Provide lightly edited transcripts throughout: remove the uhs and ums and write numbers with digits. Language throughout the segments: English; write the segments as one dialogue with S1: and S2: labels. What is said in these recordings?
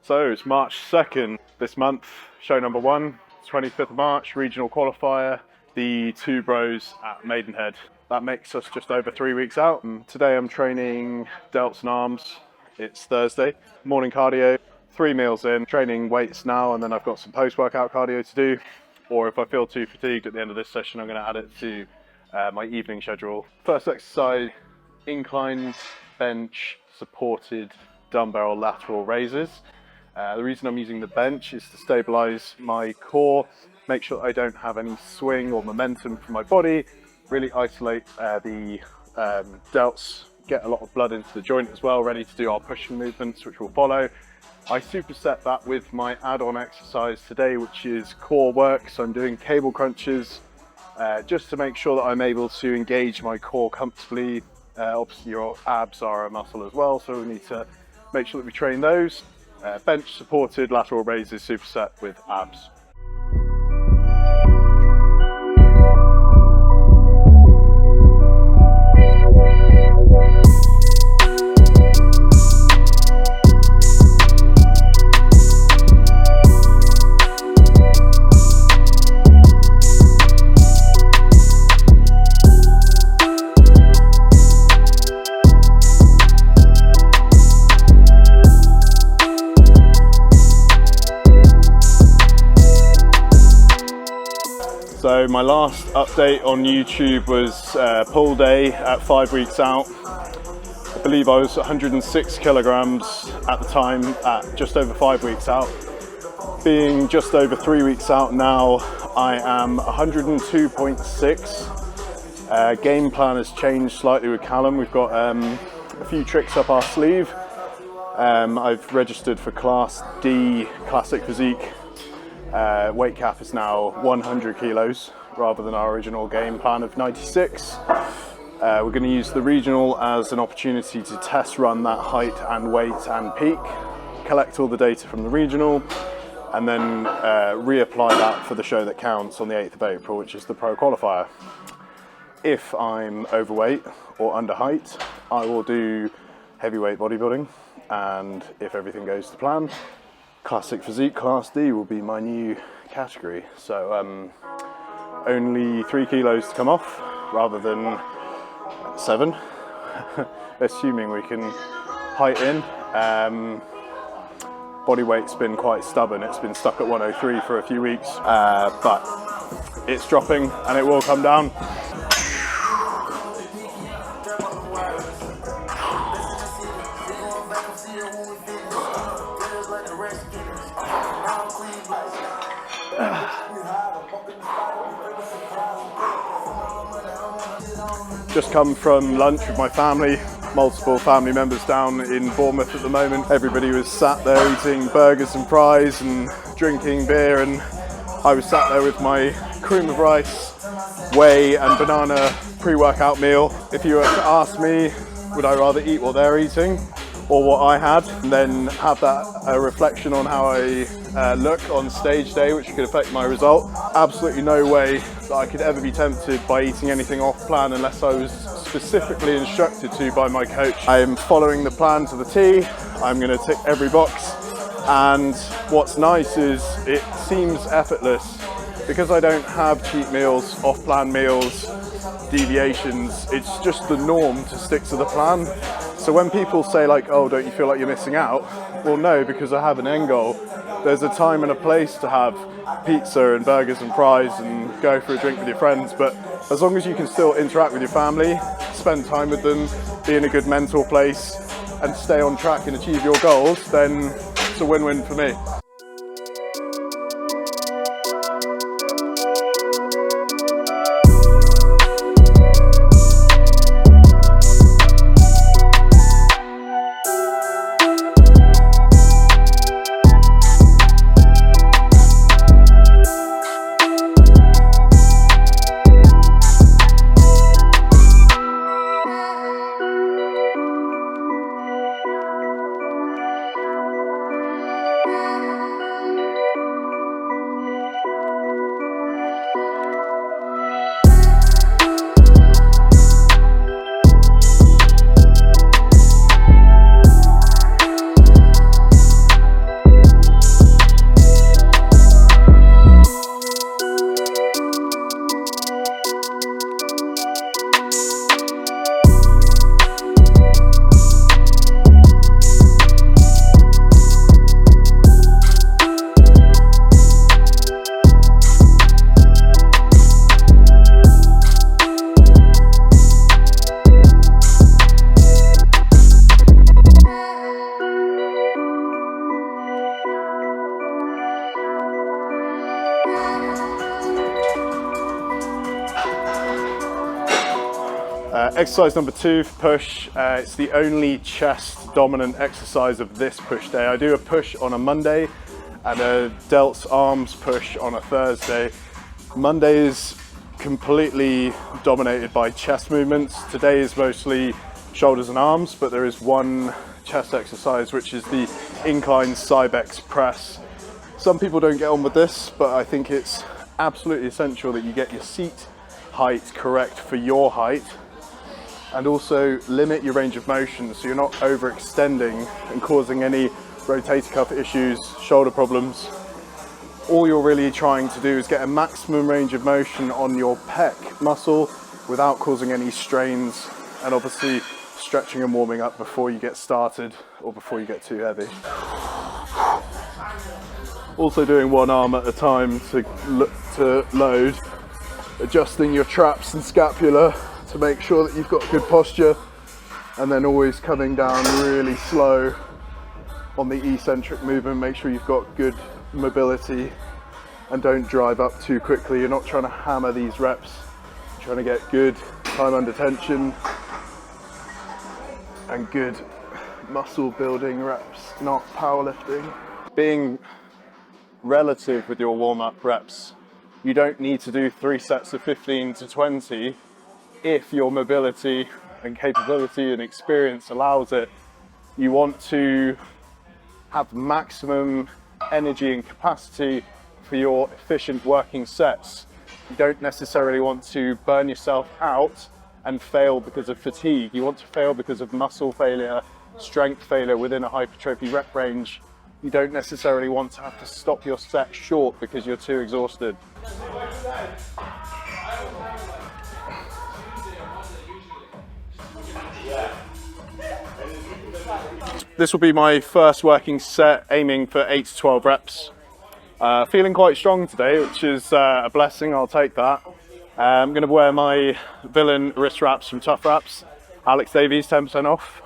S1: So it's March 2nd this month, show number 1, 25th of March, regional qualifier, the two bros at Maidenhead. That makes us just over 3 weeks out. Today I'm training delts and arms. It's Thursday, morning cardio, 3 meals in, training weights now, and then I've got some post-workout cardio to do. Or if I feel too fatigued at the end of this session, I'm going to add it to my evening schedule. First exercise, incline bench supported dumbbell lateral raises. The reason I'm using the bench is to stabilize my core, make sure I don't have any swing or momentum from my body, really isolate the delts, get a lot of blood into the joint as well, ready to do our pushing movements, which will follow. I superset that with my add-on exercise today, which is core work. So I'm doing cable crunches, just to make sure that I'm able to engage my core comfortably. Obviously your abs are a muscle as well, so we need to make sure that we train those. Bench supported lateral raises superset with abs. So my last update on YouTube was pull day at 5 weeks out. I believe I was 106 kilograms at the time at just over 5 weeks out. Being just over 3 weeks out now, I am 102.6. Game plan has changed slightly with Callum. We've got a few tricks up our sleeve. I've registered for Class D Classic Physique. Weight cap is now 100 kilos rather than our original game plan of 96. We're going to use the regional as an opportunity to test run that height and weight and peak, collect all the data from the regional, and then reapply that for the show that counts on the 8th of April, which is the Pro Qualifier. If I'm overweight or under height, I will do heavyweight bodybuilding, and if everything goes to plan, Classic Physique Class D will be my new category. So only 3 kilos to come off rather than 7, assuming we can height in. Body weight's been quite stubborn. It's been stuck at 103 for a few weeks, but it's dropping and it will come down. Just come from lunch with my family, multiple family members down in Bournemouth at the moment. Everybody was sat there eating burgers and fries and drinking beer, and I was sat there with my cream of rice, whey and banana pre-workout meal. If you were to ask me, would I rather eat what they're eating or what I had, and then have that reflection on how I look on stage day, which could affect my result? Absolutely no way that I could ever be tempted by eating anything off plan unless I was specifically instructed to by my coach. I am following the plan to the T. I'm going to tick every box, and what's nice is it seems effortless because I don't have cheat meals, off-plan meals, deviations. It's just the norm to stick to the plan. So when people say like, oh, don't you feel like you're missing out? Well, no, because I have an end goal. There's a time and a place to have pizza and burgers and fries and go for a drink with your friends, but as long as you can still interact with your family, spend time with them, be in a good mental place and stay on track and achieve your goals, then it's a win-win for me. Exercise number 2 for push. It's the only chest dominant exercise of this push day. I do a push on a Monday and a delts arms push on a Thursday. Monday is completely dominated by chest movements. Today is mostly shoulders and arms, but there is one chest exercise which is the incline Cybex press. Some people don't get on with this, but I think it's absolutely essential that you get your seat height correct for your height, and also limit your range of motion so you're not overextending and causing any rotator cuff issues, shoulder problems. All you're really trying to do is get a maximum range of motion on your pec muscle without causing any strains, and obviously stretching and warming up before you get started or before you get too heavy. Also doing one arm at a time to load, adjusting your traps and scapula to make sure that you've got good posture, and then always coming down really slow on the eccentric movement. Make sure you've got good mobility and don't drive up too quickly. You're not trying to hammer these reps, you're trying to get good time under tension and good muscle building reps, not powerlifting. Being relative with your warm-up reps, you don't need to do 3 sets of 15 to 20 if your mobility and capability and experience allows it. You want to have maximum energy and capacity for your efficient working sets. You don't necessarily want to burn yourself out and fail because of fatigue. You want to fail because of muscle failure, strength failure within a hypertrophy rep range. You don't necessarily want to have to stop your set short because you're too exhausted. This will be my first working set, aiming for 8 to 12 reps. Feeling quite strong today, which is a blessing. I'll take that. I'm going to wear my villain wrist wraps from Tough Wraps, Alex Davies, 10% off,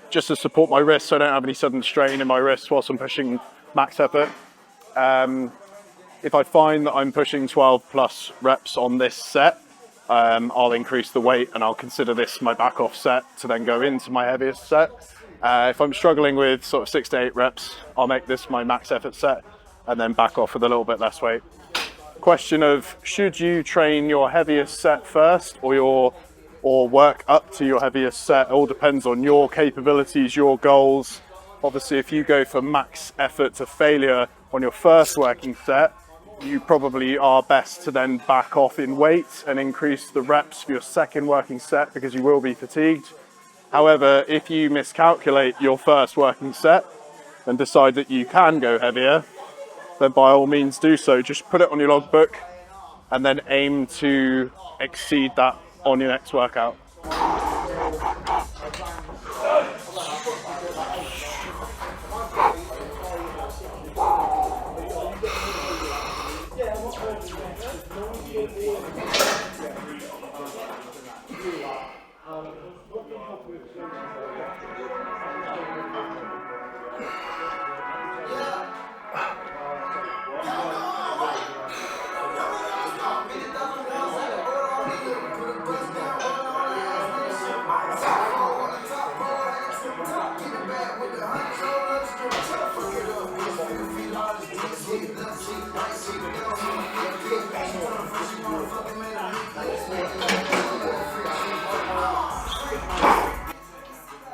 S1: just to support my wrist so I don't have any sudden strain in my wrist whilst I'm pushing max effort. If I find that I'm pushing 12 plus reps on this set, I'll increase the weight and I'll consider this my back off set to then go into my heaviest set. If I'm struggling with sort of 6 to 8 reps, I'll make this my max effort set and then back off with a little bit less weight. Question of, should you train your heaviest set first or work up to your heaviest set? It all depends on your capabilities, your goals. Obviously, if you go for max effort to failure on your first working set, you probably are best to then back off in weight and increase the reps for your second working set because you will be fatigued. However, if you miscalculate your first working set and decide that you can go heavier, then by all means do so. Just put it on your logbook and then aim to exceed that on your next workout.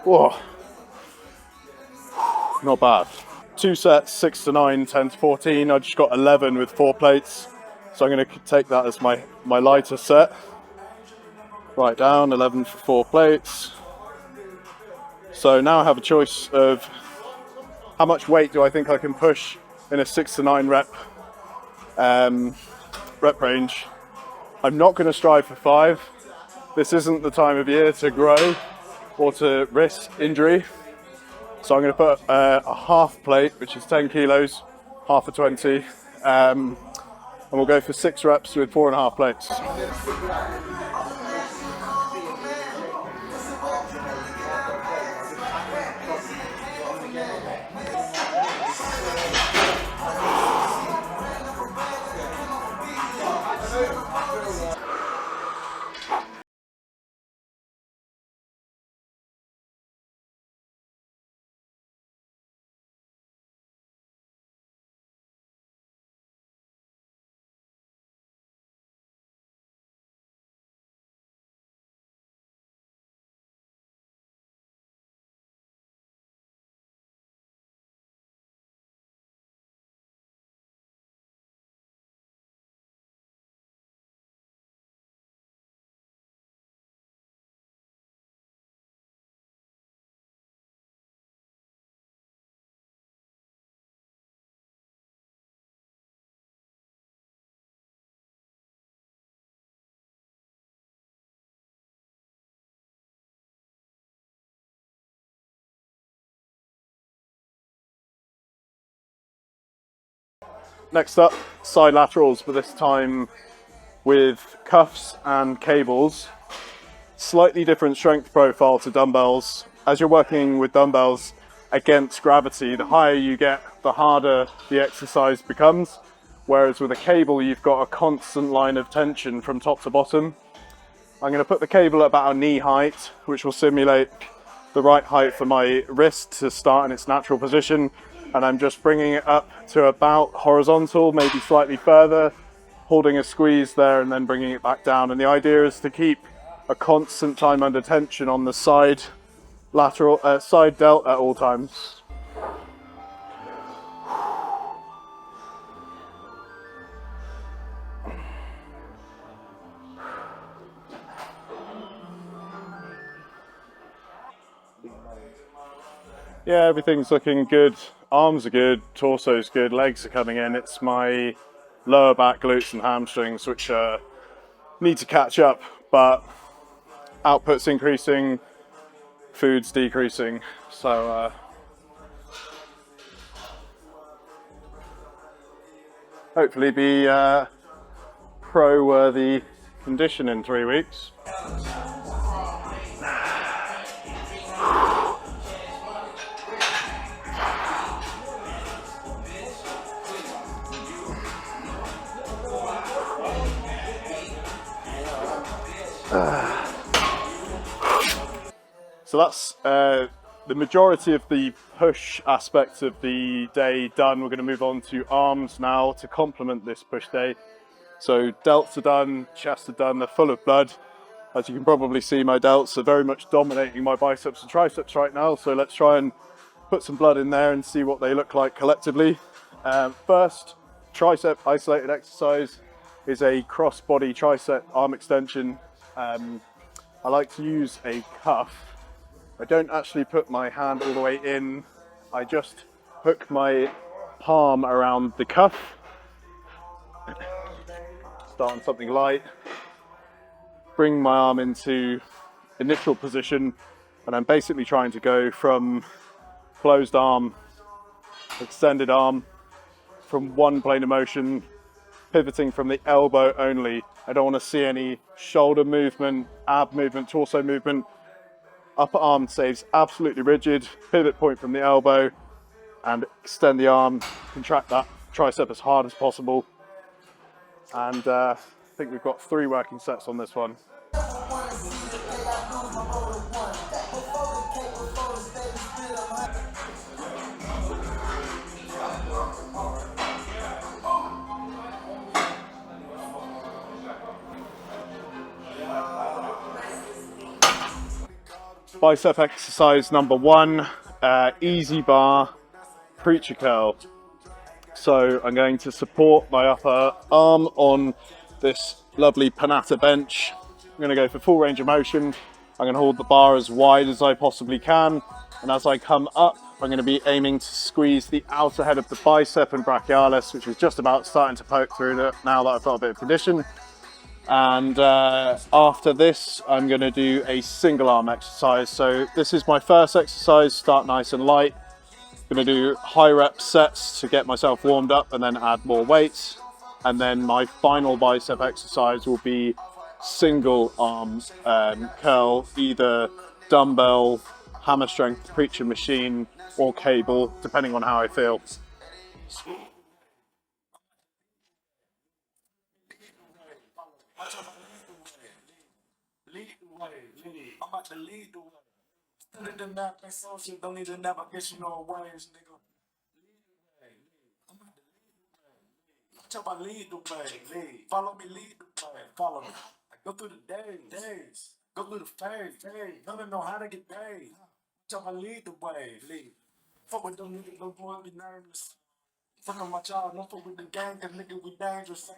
S1: Whoa, not bad. 2 sets, 6 to 9, 10 to 14. I just got 11 with 4 plates. So I'm going to take that as my lighter set. Right down, 11 for 4 plates. So now I have a choice of how much weight do I think I can push in a 6 to 9 rep range. I'm not going to strive for 5. This isn't the time of year to grow or to risk injury. So I'm going to put a half plate, which is 10 kilos, half a 20, and we'll go for 6 reps with 4.5 plates. Next up, side laterals, but this time with cuffs and cables. Slightly different strength profile to dumbbells. As you're working with dumbbells against gravity, the higher you get, the harder the exercise becomes. Whereas with a cable, you've got a constant line of tension from top to bottom. I'm going to put the cable at about knee height, which will simulate the right height for my wrist to start in its natural position. And I'm just bringing it up to about horizontal, maybe slightly further, holding a squeeze there and then bringing it back down. And the idea is to keep a constant time under tension on the side side delt at all times. Yeah, everything's looking good. Arms are good, torso's good, legs are coming in. It's my lower back, glutes and hamstrings which need to catch up, but output's increasing, food's decreasing, so hopefully be pro-worthy condition in 3 weeks. So that's the majority of the push aspect of the day done. We're going to move on to arms now to complement this push day. So delts are done, chests are done, they're full of blood. As you can probably see, my delts are very much dominating my biceps and triceps right now. So let's try and put some blood in there and see what they look like collectively. First, tricep isolated exercise is a cross-body tricep arm extension. I like to use a cuff. I don't actually put my hand all the way in. I just hook my palm around the cuff. Start on something light. Bring my arm into initial position, and I'm basically trying to go from closed arm, extended arm, from one plane of motion, pivoting from the elbow only. I don't want to see any shoulder movement, ab movement, torso movement. Upper arm stays absolutely rigid, pivot point from the elbow, and extend the arm, contract that tricep as hard as possible. And I think we've got 3 working sets on this one. Bicep exercise number 1, easy bar, preacher curl. So I'm going to support my upper arm on this lovely Panata bench. I'm going to go for full range of motion. I'm going to hold the bar as wide as I possibly can. And as I come up, I'm going to be aiming to squeeze the outer head of the bicep and brachialis, which is just about starting to poke through now that I've got a bit of condition. And after this, I'm going to do a single arm exercise. So this is my first exercise, start nice and light. I'm going to do high rep sets to get myself warmed up and then add more weights. And then my final bicep exercise will be single arm curl, either dumbbell, hammer strength, preacher machine, or cable, depending on how I feel. I'm about to lead the way. Instead of the map and social, don't need the navigational ways, nigga. I'm about to lead the way. I'm talking about lead the way. Lead. Follow me, lead the way. Follow me. I go through the days. Go through the phase. Don't know how to get paid. I'm talking about lead the way. Lead. Fuck with them niggas, no boy, be nervous. Fuck on my child, don't fuck with the gang, cause nigga we dangerous.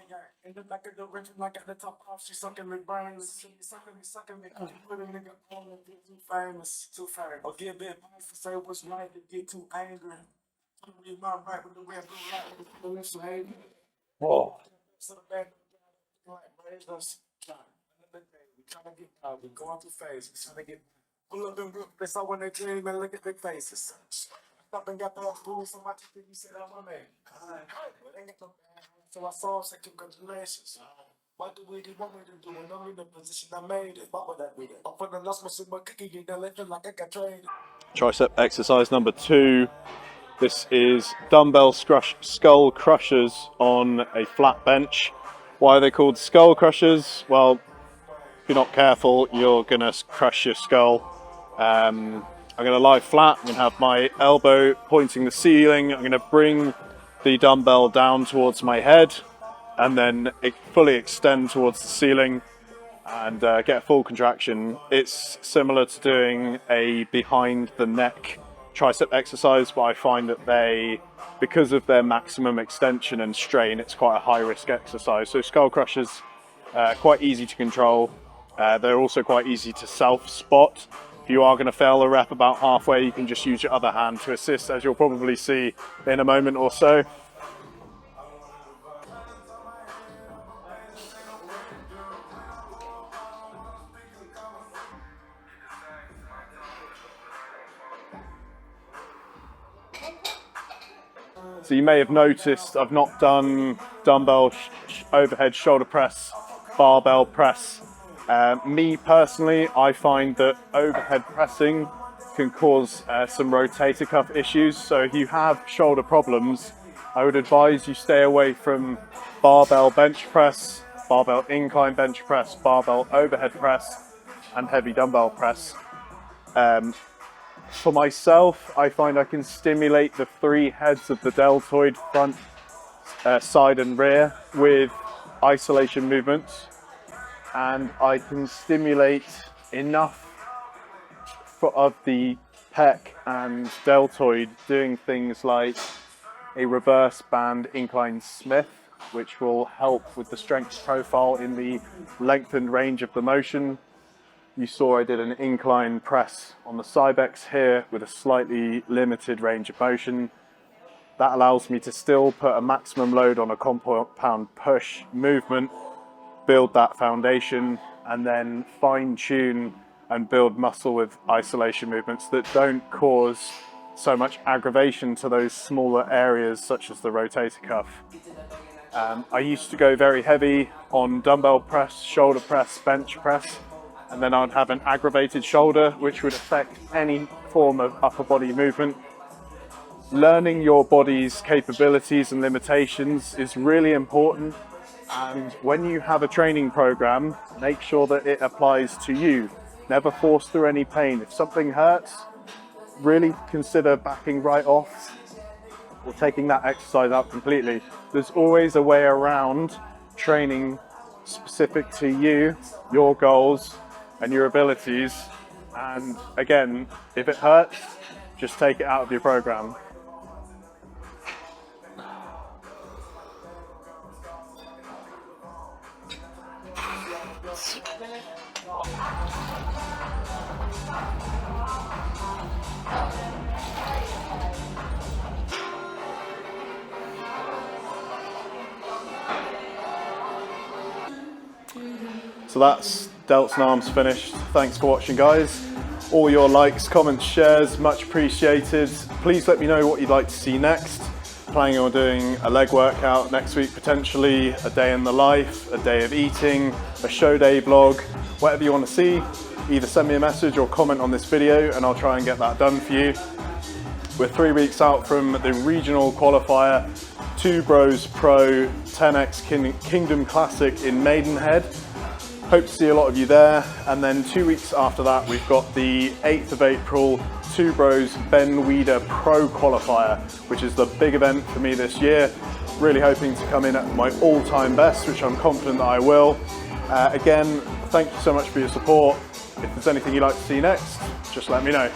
S1: In the back of the rich, I got the top off, she sucking me brains. She sucking me, put a nigga on and get too famous. Or give it advice to say what's right to get too angry. I'm read my right with the way I do right, the left lane. Whoa. So the bad, like, raised us. Another day, we trying to get out, we going through phases, trying to get pull up and rip this out when they dream and look at their faces.
S2: So I saw say congratulations. What do we want me to do? And I'm in the position I made it. What would that be? I'm finna lost my super cookie, you know, living like I got traded.
S1: Tricep exercise number 2. This is dumbbell skull crushers on a flat bench. Why are they called skull crushers? Well, if you're not careful, you're gonna crush your skull. I'm gonna lie flat. I'm gonna have my elbow pointing the ceiling. I'm gonna bring the dumbbell down towards my head and then fully extend towards the ceiling and get a full contraction. It's similar to doing a behind the neck tricep exercise, but I find that because of their maximum extension and strain, it's quite a high risk exercise. So skull crushers, quite easy to control. They're also quite easy to self spot. If you are going to fail a rep about halfway, you can just use your other hand to assist, as you'll probably see in a moment or so. So you may have noticed I've not done dumbbell overhead shoulder press, barbell press. Me personally, I find that overhead pressing can cause some rotator cuff issues. So if you have shoulder problems, I would advise you stay away from barbell bench press, barbell incline bench press, barbell overhead press, and heavy dumbbell press. For myself, I find I can stimulate the 3 heads of the deltoid, front, side and rear, with isolation movements, and I can stimulate enough of the pec and deltoid doing things like a reverse band incline Smith, which will help with the strength profile in the lengthened range of the motion. You saw I did an incline press on the Cybex here with a slightly limited range of motion. That allows me to still put a maximum load on a compound push movement, build that foundation, and then fine tune and build muscle with isolation movements that don't cause so much aggravation to those smaller areas such as the rotator cuff. I used to go very heavy on dumbbell press, shoulder press, bench press, and then I'd have an aggravated shoulder, which would affect any form of upper body movement. Learning your body's capabilities and limitations is really important, and when you have a training program, make sure that it applies to you. Never force through any pain. If something hurts, really consider backing right off or taking that exercise out completely. There's always a way around training specific to you, your goals, and your abilities. And again, if it hurts, just take it out of your program. So that's delts and arms finished. Thanks for watching, guys. All your likes, comments, shares, much appreciated. Please let me know what you'd like to see next. Planning on doing a leg workout next week, potentially a day in the life, a day of eating, a show day vlog, whatever you want to see. Either send me a message or comment on this video and I'll try and get that done for you. We're 3 weeks out from the regional qualifier, 2 Bros Pro 10X Kingdom Classic in Maidenhead. Hope to see a lot of you there. And then 2 weeks after that, we've got the 8th of April, 2 Bros Ben Weider Pro Qualifier, which is the big event for me this year. Really hoping to come in at my all-time best, which I'm confident that I will. Again, thank you so much for your support. If there's anything you'd like to see next, just let me know.